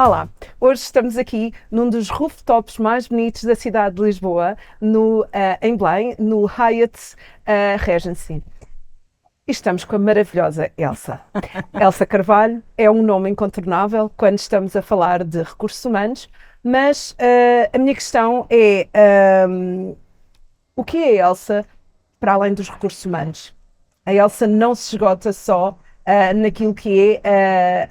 Olá, hoje estamos aqui num dos rooftops mais bonitos da cidade de Lisboa, em Belém, no Hyatt Regency. E estamos com a maravilhosa Elsa. Elsa Carvalho é um nome incontornável quando estamos a falar de recursos humanos, mas a minha questão é o que é a Elsa para além dos recursos humanos? A Elsa não se esgota só naquilo que é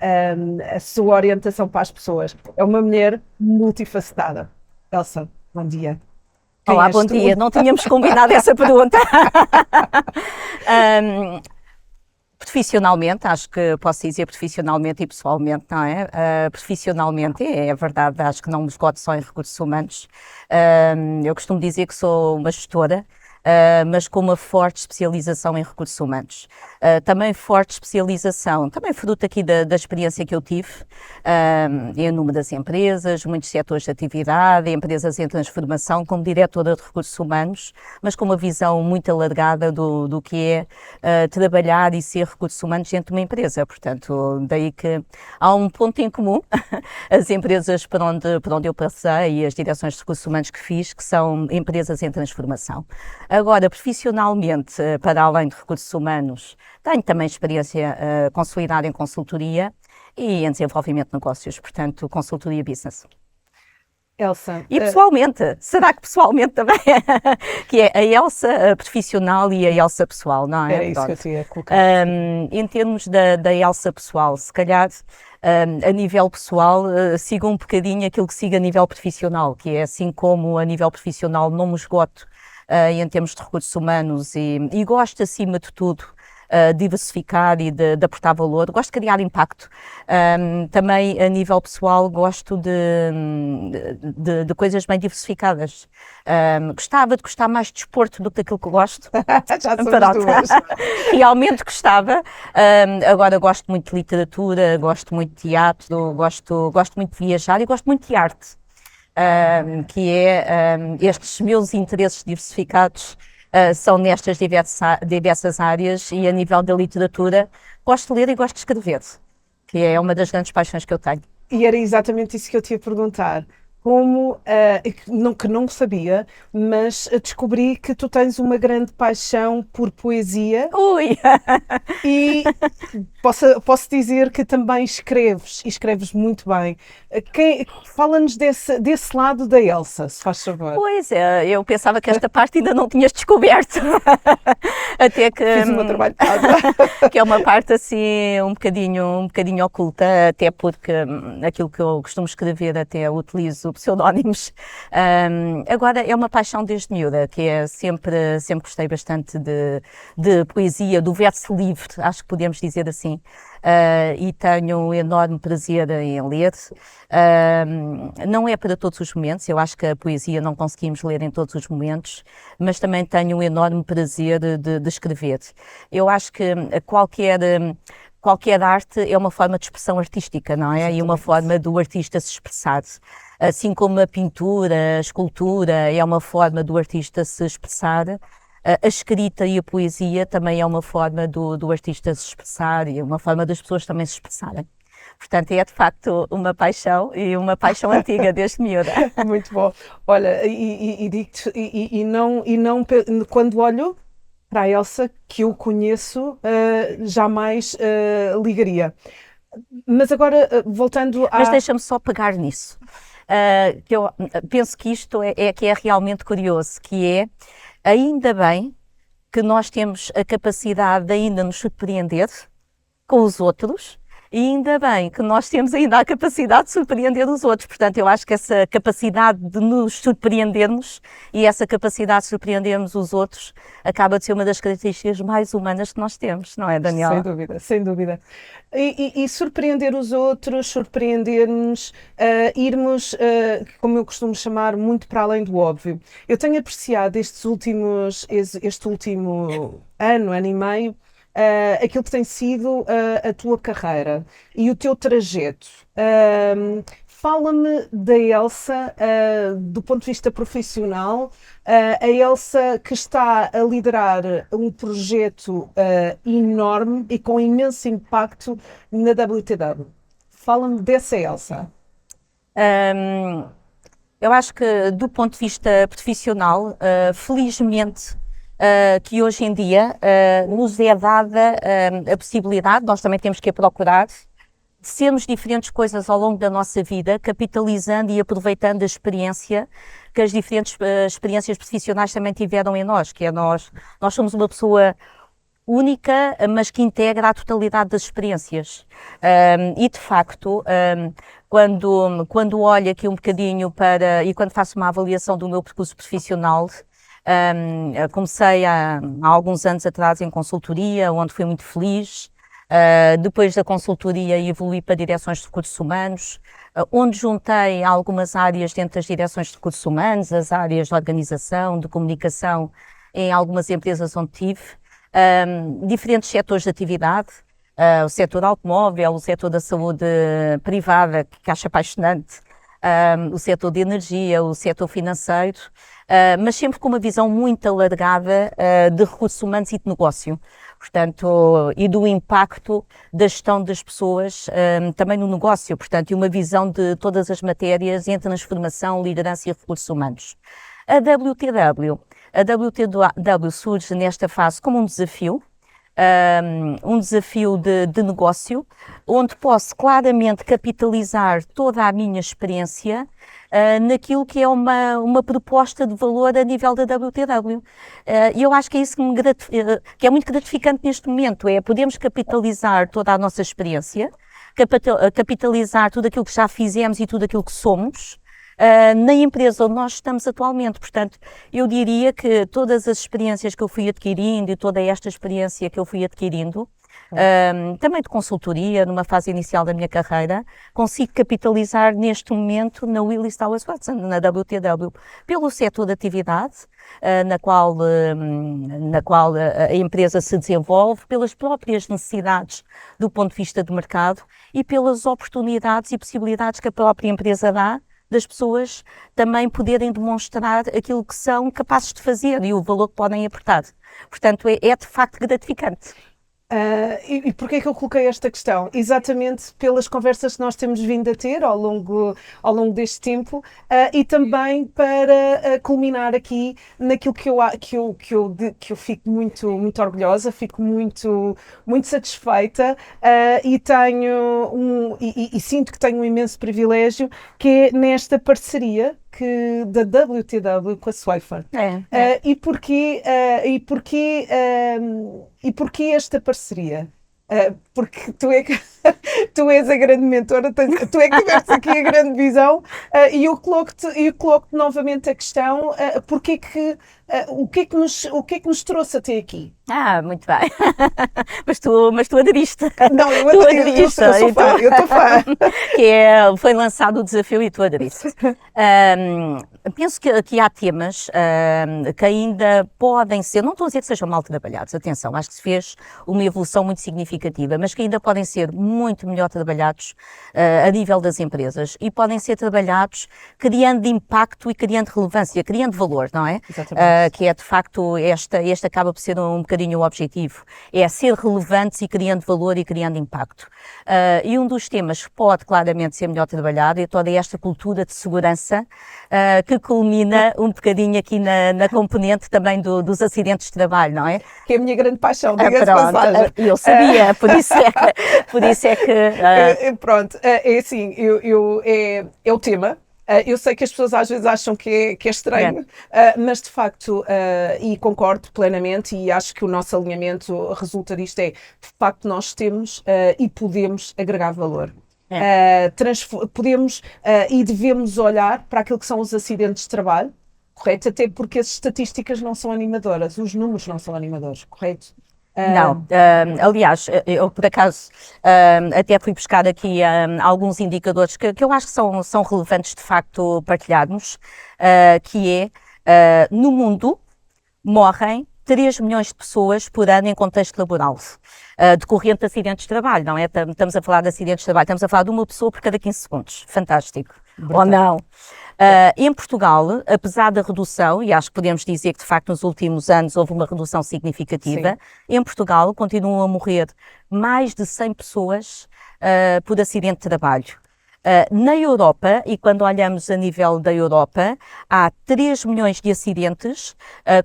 a sua orientação para as pessoas. É uma mulher multifacetada. Elsa, bom dia. Quem Olá, és bom tu? dia. Não tínhamos combinado essa pergunta. Profissionalmente, acho que posso dizer profissionalmente e pessoalmente, não é? Profissionalmente, é verdade, acho que não me esgoto só em recursos humanos. Eu costumo dizer que sou uma gestora, mas com uma forte especialização em recursos humanos. Também forte especialização, também fruto aqui da experiência que eu tive em inúmeras empresas, muitos setores de atividade, empresas em transformação, como diretora de recursos humanos, mas com uma visão muito alargada do que é trabalhar e ser recursos humanos dentro de uma empresa. Portanto, daí que há um ponto em comum, as empresas por onde eu passei e as direções de recursos humanos que fiz, que são empresas em transformação. Agora, profissionalmente, para além de recursos humanos, tenho também experiência consolidada em consultoria e em desenvolvimento de negócios, portanto, consultoria business. Elsa, E pessoalmente, será que pessoalmente também? Que é a Elsa profissional e a Elsa pessoal, não é? era isso que eu Pronto. te ia colocar. Em termos da Elsa pessoal, se calhar a nível pessoal sigo um bocadinho aquilo que sigo a nível profissional, que é assim como a nível profissional não me esgoto em termos de recursos humanos e gosto acima de tudo diversificar e de aportar valor, gosto de criar impacto. Também a nível pessoal gosto de coisas bem diversificadas. Gostava de gostar mais de desporto do que daquilo que gosto. Já somos Pronto. duas. Realmente gostava. Agora gosto muito de literatura, gosto muito de teatro, gosto muito de viajar e gosto muito de arte. Que é estes meus interesses diversificados são nestas diversas áreas e a nível da literatura gosto de ler e gosto de escrever, que é uma das grandes paixões que eu tenho. E era exatamente isso que eu te ia perguntar. Como, que não sabia, mas descobri que tu tens uma grande paixão por poesia Ui! e posso dizer que também escreves, e escreves muito bem. Fala-nos desse lado da Elsa, se faz favor. Pois é, eu pensava que esta parte ainda não tinhas descoberto. Até que, Fiz o meu trabalho de casa. que é uma parte assim um bocadinho oculta, até porque aquilo que eu costumo escrever até utilizo pseudónimos. Agora é uma paixão desde miúda, que é sempre gostei bastante de poesia, do verso livre, acho que podemos dizer assim. E tenho um enorme prazer em ler. Não é para todos os momentos, eu acho que a poesia não conseguimos ler em todos os momentos, mas também tenho um enorme prazer de escrever. Eu acho que qualquer arte é uma forma de expressão artística, não é? E uma forma do artista se expressar. Assim como a pintura, a escultura é uma forma do artista se expressar, a escrita e a poesia também é uma forma do artista se expressar e uma forma das pessoas também se expressarem. Portanto, é de facto uma paixão e uma paixão antiga desde miúda. Muito bom. Olha, digo-te, quando olho para a Elsa, que eu conheço, jamais ligaria. Mas agora, voltando Mas deixa-me só pegar nisso. Que eu penso que isto que é realmente curioso, que é, ainda bem que nós temos a capacidade de ainda nos surpreender com os outros, e ainda bem que nós temos ainda a capacidade de surpreender os outros. Portanto, eu acho que essa capacidade de nos surpreendermos e essa capacidade de surpreendermos os outros acaba de ser uma das características mais humanas que nós temos, não é, Daniela? Sem dúvida, sem dúvida. E surpreender os outros, surpreender-nos, irmos, como eu costumo chamar, muito para além do óbvio. Eu tenho apreciado este último ano e meio, aquilo que tem sido a tua carreira e o teu trajeto. Fala-me da Elsa, do ponto de vista profissional, a Elsa que está a liderar um projeto enorme e com imenso impacto na WTW. Fala-me dessa Elsa. Eu acho que, do ponto de vista profissional, felizmente, que hoje em dia nos é dada a possibilidade, nós também temos que a procurar, de sermos diferentes coisas ao longo da nossa vida, capitalizando e aproveitando a experiência que as diferentes experiências profissionais também tiveram em nós, que é nós somos uma pessoa única, mas que integra a totalidade das experiências. E de facto, quando olho aqui um bocadinho e quando faço uma avaliação do meu percurso profissional, comecei há alguns anos atrás em consultoria, onde fui muito feliz. Depois da consultoria evolui para direções de recursos humanos, onde juntei algumas áreas dentro das direções de recursos humanos, as áreas de organização, de comunicação, em algumas empresas onde tive, diferentes setores de atividade, o setor automóvel, o setor da saúde privada, que acho apaixonante, o setor de energia, o setor financeiro, mas sempre com uma visão muito alargada de recursos humanos e de negócio. Portanto, e do impacto da gestão das pessoas também no negócio, portanto, e uma visão de todas as matérias em transformação, liderança e recursos humanos. A WTW surge nesta fase como um desafio de negócio, onde posso claramente capitalizar toda a minha experiência naquilo que é uma proposta de valor a nível da WTW. E eu acho que é isso que é muito gratificante neste momento, é podermos capitalizar toda a nossa experiência, capitalizar tudo aquilo que já fizemos e tudo aquilo que somos, na empresa onde nós estamos atualmente. Portanto, eu diria que todas as experiências que eu fui adquirindo e toda esta experiência que eu fui adquirindo, também de consultoria, numa fase inicial da minha carreira, consigo capitalizar neste momento na Willis Towers Watson, na WTW, pelo setor de atividade, na qual a empresa se desenvolve, pelas próprias necessidades do ponto de vista de mercado e pelas oportunidades e possibilidades que a própria empresa dá das pessoas também poderem demonstrar aquilo que são capazes de fazer e o valor que podem aportar. Portanto, é de facto gratificante. E porquê é que eu coloquei esta questão? Exatamente pelas conversas que nós temos vindo a ter ao longo deste tempo, e também para culminar aqui naquilo que eu fico muito orgulhosa, fico muito satisfeita, e e sinto que tenho um imenso privilégio, que é nesta parceria da WTW com a Swiffer. E porquê esta parceria? Porque tu és a grande mentora, tu é que tiveste aqui a grande visão, e eu coloco-te novamente a questão, o que é que nos trouxe até aqui? Muito bem. mas tu aderiste. Não, eu sou fã, eu estou fã. Foi lançado o desafio e tu aderiste. Penso que há temas que ainda podem ser, não estou a dizer que sejam mal trabalhados, atenção, acho que se fez uma evolução muito significativa, mas que ainda podem ser muito melhor trabalhados a nível das empresas e podem ser trabalhados criando impacto e criando relevância, criando valor, não é? Que é de facto, este acaba por ser um bocadinho o objetivo, é ser relevantes e criando valor e criando impacto. E um dos temas que pode claramente ser melhor trabalhado é toda esta cultura de segurança que culmina um bocadinho aqui na componente também dos acidentes de trabalho, não é? Que é a minha grande paixão, diga-se de passagem. Eu sabia, por isso é que... Pronto, é assim, é o tema. Eu sei que as pessoas às vezes acham que é estranho, mas de facto, e concordo plenamente, e acho que o nosso alinhamento resulta disto, de facto nós temos e podemos agregar valor. Podemos e devemos olhar para aquilo que são os acidentes de trabalho, correto? Até porque as estatísticas não são animadoras, os números não são animadores, correto? Não, aliás, eu por acaso até fui buscar aqui alguns indicadores que eu acho que são relevantes de facto partilharmos, que é, no mundo morrem 3 milhões de pessoas por ano em contexto laboral, decorrente de acidentes de trabalho, não é? Estamos a falar de acidentes de trabalho, estamos a falar de uma pessoa por cada 15 segundos, fantástico, brutal. Ou não? Em Portugal, apesar da redução, e acho que podemos dizer que de facto nos últimos anos houve uma redução significativa, sim, em Portugal continuam a morrer mais de 100 pessoas por acidente de trabalho. Na Europa, e quando olhamos a nível da Europa, há 3 milhões de acidentes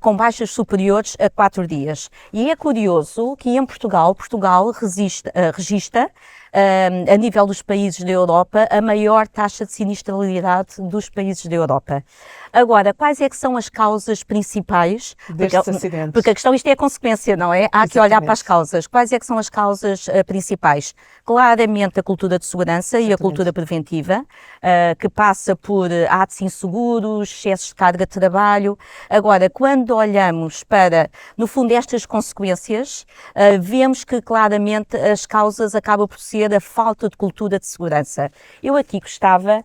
com baixas superiores a 4 dias. E é curioso que em Portugal registra, a nível dos países da Europa, a maior taxa de sinistralidade dos países da Europa. Agora, quais é que são as causas principais? Destes acidentes. Porque a questão, isto é a consequência, não é? Há que olhar para as causas. Quais é que são as causas principais? Claramente a cultura de segurança e a cultura preventiva, que passa por atos inseguros, excessos de carga de trabalho. Agora, quando olhamos para, no fundo, estas consequências, vemos que claramente as causas acabam por ser a falta de cultura de segurança. Eu aqui gostava...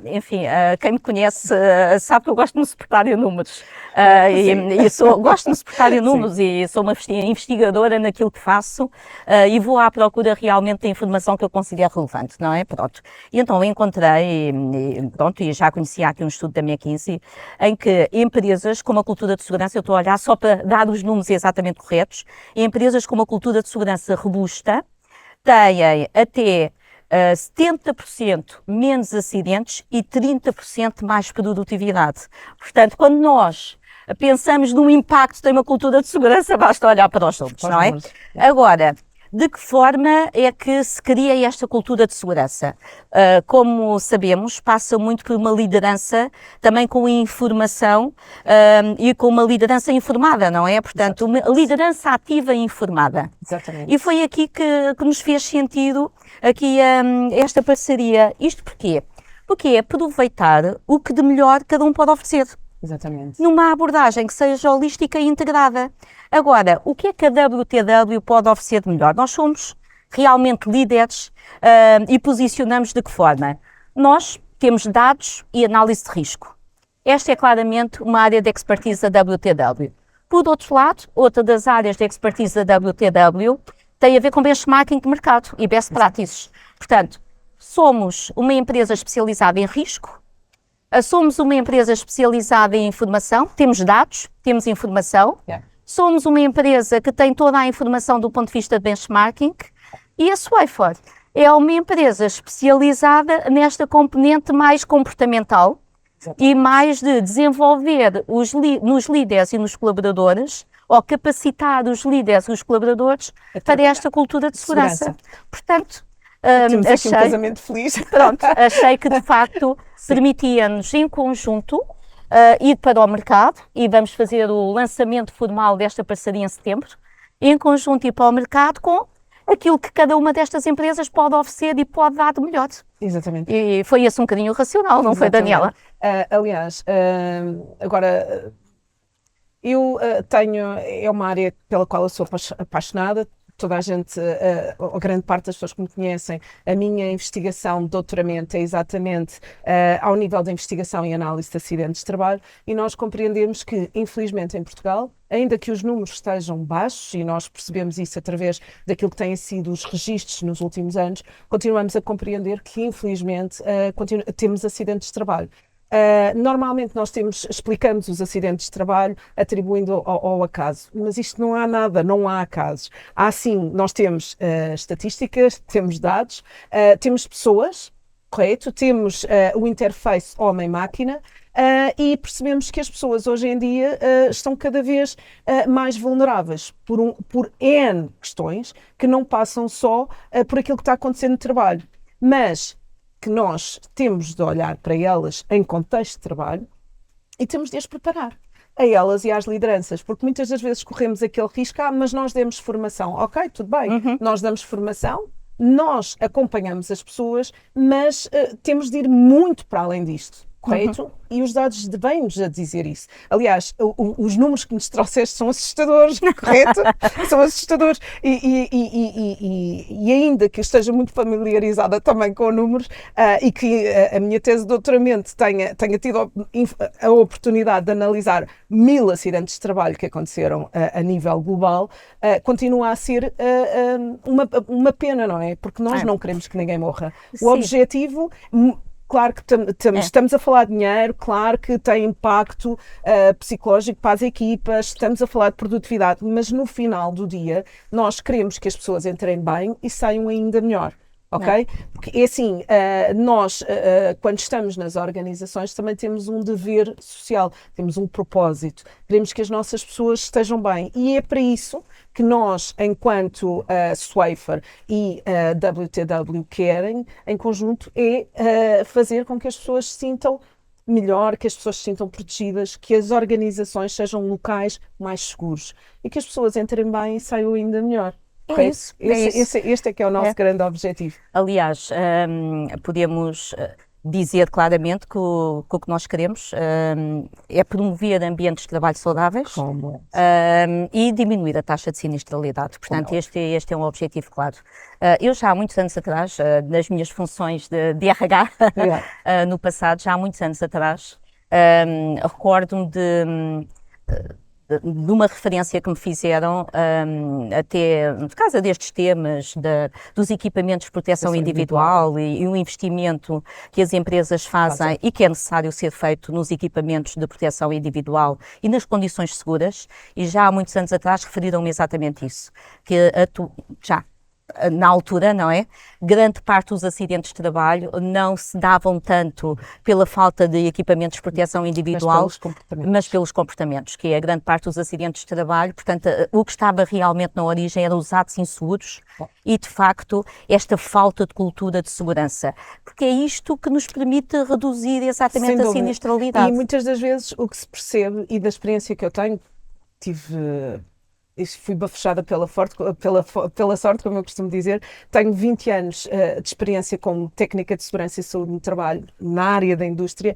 Enfim, quem me conhece sabe que eu gosto de me suportar em números. Gosto de me suportar em números e sou uma investigadora naquilo que faço e vou à procura realmente da informação que eu considero relevante, não é? Pronto. E então encontrei, e já conhecia aqui um estudo da McKinsey, em que empresas com uma cultura de segurança, eu estou a olhar só para dar os números exatamente corretos, empresas com uma cultura de segurança robusta têm até 70% menos acidentes e 30% mais produtividade. Portanto, quando nós pensamos no impacto que tem uma cultura de segurança, basta olhar para os números, não é? Agora, de que forma é que se cria esta cultura de segurança? Como sabemos, passa muito por uma liderança também com informação e com uma liderança informada, não é? Portanto, uma liderança ativa e informada. Exatamente. E foi aqui que nos fez sentido aqui esta parceria. Isto porquê? Porque é aproveitar o que de melhor cada um pode oferecer. Exatamente. Numa abordagem que seja holística e integrada. Agora, o que é que a WTW pode oferecer de melhor? Nós somos realmente líderes e posicionamos de que forma? Nós temos dados e análise de risco. Esta é claramente uma área de expertise da WTW. Por outro lado, outra das áreas de expertise da WTW tem a ver com benchmarking de mercado e best practices. Portanto, somos uma empresa especializada em risco, somos uma empresa especializada em informação, temos dados, temos informação, somos uma empresa que tem toda a informação do ponto de vista de benchmarking e a Swayfor é uma empresa especializada nesta componente mais comportamental e mais de desenvolver nos líderes e nos colaboradores ou capacitar os líderes e os colaboradores para esta cultura de segurança. Portanto, temos aqui um casamento feliz. Pronto, achei que de facto permitia-nos em conjunto ir para o mercado e vamos fazer o lançamento formal desta parceria em setembro, em conjunto ir para o mercado com aquilo que cada uma destas empresas pode oferecer e pode dar de melhor. Exatamente. E foi esse um bocadinho racional, não foi, Daniela? Aliás, agora eu é uma área pela qual eu sou apaixonada. Toda a gente, ou grande parte das pessoas que me conhecem, a minha investigação de doutoramento é exatamente ao nível da investigação e análise de acidentes de trabalho e nós compreendemos que, infelizmente, em Portugal, ainda que os números estejam baixos, e nós percebemos isso através daquilo que têm sido os registros nos últimos anos, continuamos a compreender que, infelizmente, temos acidentes de trabalho. Normalmente nós explicamos os acidentes de trabalho atribuindo ao acaso, mas isto não há nada, não há acasos. Há sim, nós temos estatísticas, temos dados, temos pessoas, correto? Temos o interface homem-máquina e percebemos que as pessoas hoje em dia estão cada vez mais vulneráveis por N questões que não passam só por aquilo que está acontecendo no trabalho, mas que nós temos de olhar para elas em contexto de trabalho e temos de as preparar a elas e às lideranças, porque muitas das vezes corremos aquele risco, mas nós demos formação. Ok, tudo bem, nós damos formação, nós acompanhamos as pessoas, mas temos de ir muito para além disto. Correto? E os dados vêm-nos a dizer isso. Aliás, os números que nos trouxeste são assustadores, correto? São assustadores. E ainda que esteja muito familiarizada também com números e que a minha tese de doutoramento tenha tido a oportunidade de analisar 1000 acidentes de trabalho que aconteceram a nível global, continua a ser uma pena, não é? Porque nós não queremos que ninguém morra. Sim. O objetivo... Claro que estamos a falar de dinheiro, claro que tem impacto psicológico para as equipas, estamos a falar de produtividade, mas no final do dia nós queremos que as pessoas entrem bem e saiam ainda melhor. ok? Porque é assim, nós, quando estamos nas organizações, também temos um dever social, temos um propósito, queremos que as nossas pessoas estejam bem e é para isso que nós, enquanto Swayfer e WTW querem, em conjunto, é fazer com que as pessoas se sintam melhor, que as pessoas se sintam protegidas, que as organizações sejam locais mais seguros e que as pessoas entrem bem e saiam ainda melhor. É isso, Este é que é o nosso grande objetivo. Aliás, podemos dizer claramente que o que nós queremos é promover ambientes de trabalho saudáveis e diminuir a taxa de sinistralidade. Portanto, este é um objetivo claro. Eu já há muitos anos atrás, nas minhas funções de RH, no passado, já há muitos anos atrás, recordo-me de uma referência que me fizeram até por causa destes temas dos equipamentos de proteção individual e o investimento que as empresas fazem e que é necessário ser feito nos equipamentos de proteção individual e nas condições seguras, e já há muitos anos atrás referiram-me exatamente isso, que na altura, não é? Grande parte dos acidentes de trabalho não se davam tanto pela falta de equipamentos de proteção individual, mas pelos comportamentos, que é a grande parte dos acidentes de trabalho. Portanto, o que estava realmente na origem eram os atos inseguros e, de facto, esta falta de cultura de segurança. Porque é isto que nos permite reduzir exatamente a sinistralidade. E muitas das vezes o que se percebe, e da experiência que eu tenho, fui bafejada pela sorte, como eu costumo dizer. Tenho 20 anos de experiência como técnica de segurança e saúde no trabalho, na área da indústria,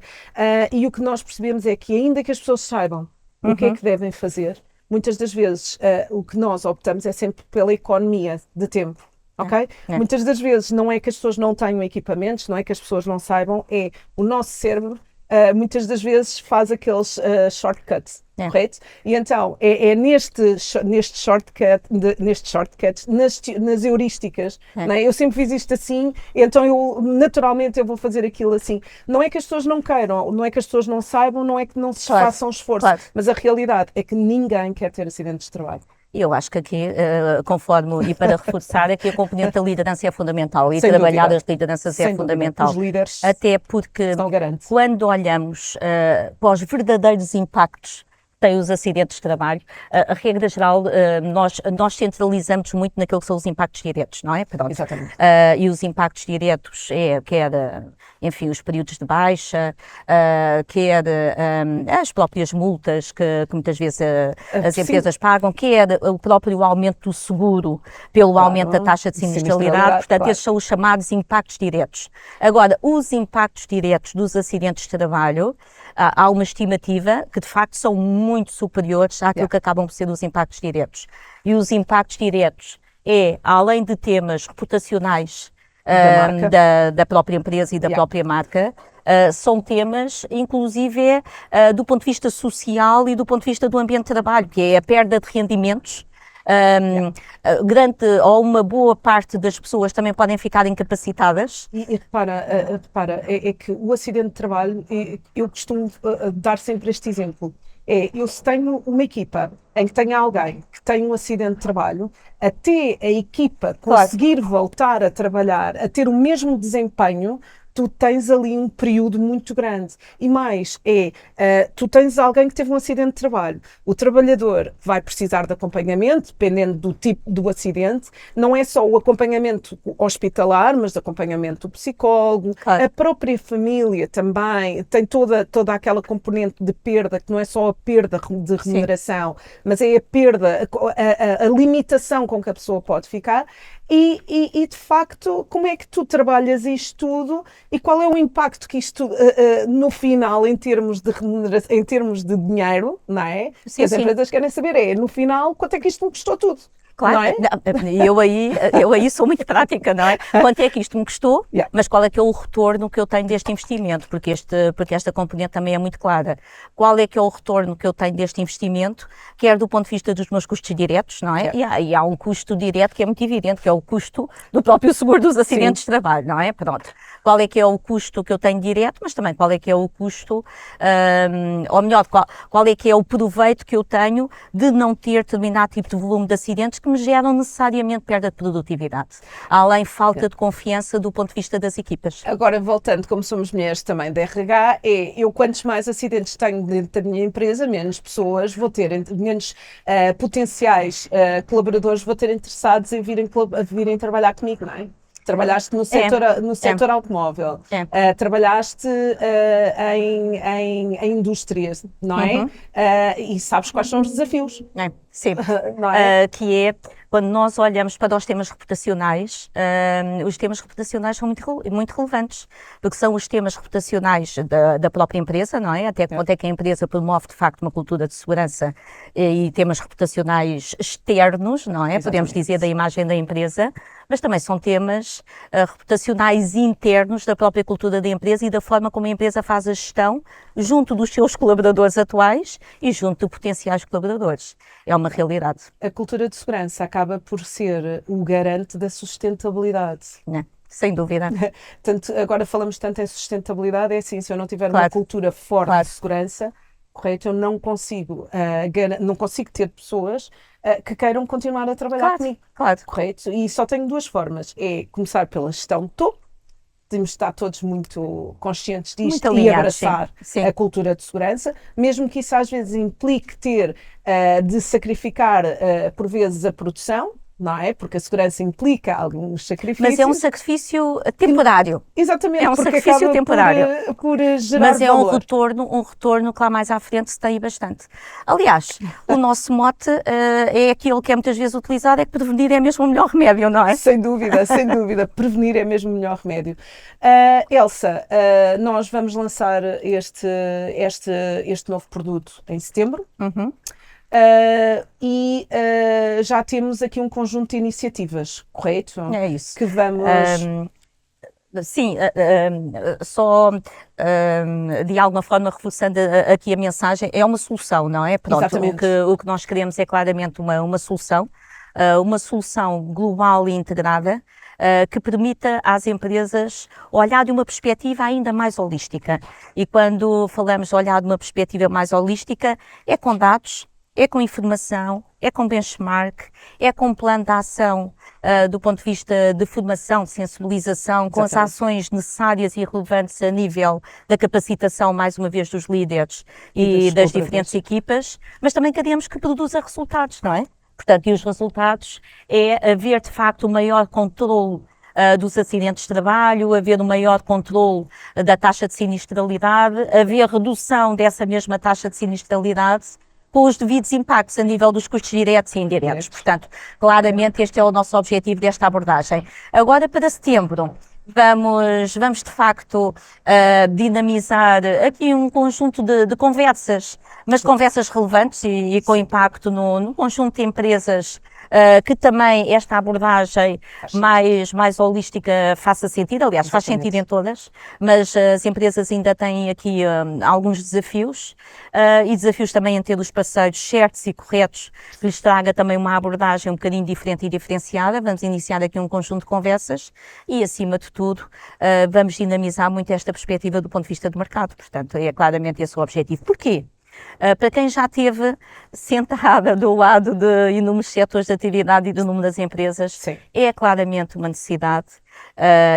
e o que nós percebemos é que, ainda que as pessoas saibam o que é que devem fazer, muitas das vezes o que nós optamos é sempre pela economia de tempo. Ok? Muitas das vezes não é que as pessoas não tenham equipamentos, não é que as pessoas não saibam, é o nosso cérebro. Muitas das vezes faz aqueles shortcuts, correto? E então é nestes shortcuts, nas heurísticas, não é? Eu sempre fiz isto assim, então naturalmente eu vou fazer aquilo assim. Não é que as pessoas não queiram, não é que as pessoas não saibam, não é que não se façam esforço, mas a realidade é que ninguém quer ter acidentes de trabalho. Eu acho que aqui, e para reforçar, aqui a componente da liderança é fundamental e Sem trabalhar dúvida. as lideranças Sem é fundamental. Os líderes até porque quando olhamos para os verdadeiros impactos que têm os acidentes de trabalho, a regra geral, nós centralizamos muito naquilo que são os impactos diretos, não é? Pronto. Exatamente. E os impactos diretos enfim, os períodos de baixa, quer as próprias multas que muitas vezes as empresas pagam, quer o próprio aumento do seguro pelo aumento da taxa de sinistralidade. Portanto, esses são os chamados impactos diretos. Agora, os impactos diretos dos acidentes de trabalho, há uma estimativa que de facto são muito superiores àquilo que acabam por ser os impactos diretos. E os impactos diretos além de temas reputacionais da própria empresa e da própria marca, são temas, inclusive, do ponto de vista social e do ponto de vista do ambiente de trabalho, que é a perda de rendimentos. Ou uma boa parte das pessoas também podem ficar incapacitadas. E repara, é que o acidente de trabalho, eu costumo dar sempre este exemplo. Eu se tenho uma equipa em que tenho alguém que tem um acidente de trabalho, até a equipa conseguir voltar a trabalhar, a ter o mesmo desempenho, tu tens ali um período muito grande. E mais, tu tens alguém que teve um acidente de trabalho. O trabalhador vai precisar de acompanhamento, dependendo do tipo do acidente. Não é só o acompanhamento hospitalar, mas de acompanhamento do psicólogo. A própria família também tem toda aquela componente de perda, que não é só a perda de remuneração, mas é a perda, a limitação com que a pessoa pode ficar. E de facto, como é que tu trabalhas isto tudo e qual é o impacto que isto no final, em termos de remuneração, em termos de dinheiro, não é? Sim, as empresas querem saber no final quanto é que isto me custou tudo. Claro, não é? eu aí sou muito prática, não é? Quanto é que isto me custou, mas qual é que é o retorno que eu tenho deste investimento? Porque esta componente também é muito clara. Qual é que é o retorno que eu tenho deste investimento, quer do ponto de vista dos meus custos diretos, não é? E há um custo direto que é muito evidente, que é o custo do próprio seguro dos acidentes de trabalho, não é? Pronto. Qual é que é o custo que eu tenho direto, mas também qual é que é o custo, ou melhor, qual é que é o proveito que eu tenho de não ter determinado tipo de volume de acidentes que me geram necessariamente perda de produtividade, além falta de confiança do ponto de vista das equipas. Agora, voltando, como somos mulheres também de RH, eu quantos mais acidentes tenho dentro da minha empresa, menos pessoas vou ter, menos potenciais colaboradores vou ter interessados em virem trabalhar comigo, não é? Trabalhaste no setor automóvel, trabalhaste em indústrias, não é? E sabes quais são os desafios. Sim, Não é? que é quando nós olhamos para os temas reputacionais, os temas reputacionais são muito relevantes, porque são os temas reputacionais da própria empresa, não é? Até quanto é que a empresa promove de facto uma cultura de segurança e temas reputacionais externos, não é? Podemos dizer da imagem da empresa, mas também são temas reputacionais internos da própria cultura da empresa e da forma como a empresa faz a gestão junto dos seus colaboradores atuais e junto de potenciais colaboradores. É uma realidade. A cultura de segurança acaba por ser o garante da sustentabilidade. Não, sem dúvida. Agora falamos tanto em sustentabilidade, é assim, se eu não tiver uma cultura forte de segurança, correto, eu não consigo ter pessoas que queiram continuar a trabalhar comigo. Correto? E só tenho duas formas. É começar pela gestão de topo, temos de estar todos muito conscientes disto e abraçar a cultura de segurança, mesmo que isso às vezes implique ter de sacrificar, por vezes, a produção, não é? Porque a segurança implica alguns sacrifícios. Mas é um sacrifício temporário. Exatamente. É um sacrifício temporário. Por gerar mas é valor. um retorno que lá mais à frente se tem bastante. Aliás, o nosso mote é aquilo que é muitas vezes utilizado, é que prevenir é mesmo o melhor remédio, não é? Sem dúvida, sem dúvida. Prevenir é mesmo o melhor remédio. Elsa, nós vamos lançar este novo produto em setembro. E já temos aqui um conjunto de iniciativas, correto? É isso. Que vamos... Sim, só de alguma forma reforçando aqui a mensagem, é uma solução, não é? Pronto, o que nós queremos é claramente uma solução global e integrada, que permita às empresas olhar de uma perspectiva ainda mais holística. E quando falamos de olhar de uma perspectiva mais holística, é com dados, é com informação, é com benchmark, é com plano de ação do ponto de vista de formação, de sensibilização, com as ações necessárias e relevantes a nível da capacitação, mais uma vez, dos líderes e das diferentes equipas, mas também queremos que produza resultados, não é? Portanto, e os resultados é haver, de facto, o maior controle dos acidentes de trabalho, haver um maior controle da taxa de sinistralidade, haver redução dessa mesma taxa de sinistralidade com os devidos impactos a nível dos custos diretos e indiretos. Portanto, claramente este é o nosso objetivo desta abordagem. Agora, para setembro, vamos de facto dinamizar aqui um conjunto de conversas, mas conversas relevantes e com impacto no conjunto de empresas, que também esta abordagem mais holística faça sentido. Aliás, faz sentido em todas, mas as empresas ainda têm aqui alguns desafios, e desafios também em ter os parceiros certos e corretos, que lhes traga também uma abordagem um bocadinho diferente e diferenciada. Vamos iniciar aqui um conjunto de conversas e, acima de tudo, vamos dinamizar muito esta perspectiva do ponto de vista do mercado. Portanto, é claramente esse o objetivo. Porquê? Para quem já esteve sentada do lado de inúmeros setores de atividade e do número das empresas, Sim. É claramente uma necessidade,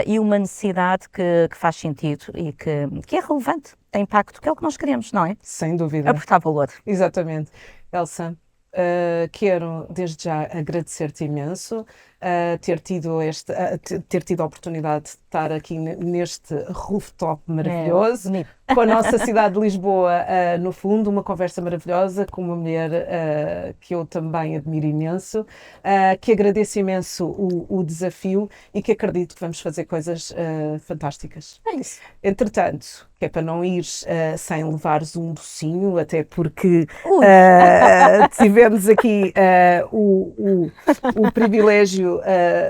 e uma necessidade que faz sentido e que é relevante, tem impacto, que é o que nós queremos, não é? Sem dúvida. Aportar valor. Exatamente. Elsa, quero desde já agradecer-te imenso ter tido a oportunidade de estar aqui neste rooftop maravilhoso, com a nossa cidade de Lisboa no fundo, uma conversa maravilhosa com uma mulher que eu também admiro imenso, que agradeço imenso o desafio e que acredito que vamos fazer coisas fantásticas. É isso. Entretanto, que é para não ir sem levares um docinho, até porque tivemos aqui o privilégio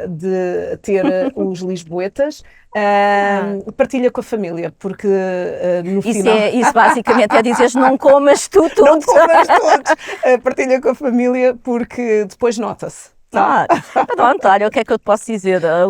de ter os lisboetas. Partilha com a família, porque no final... Isso basicamente é dizer não comas tu tudo. Não comas todos. Partilha com a família, porque depois nota-se. Pronto, olha, o que é que eu te posso dizer?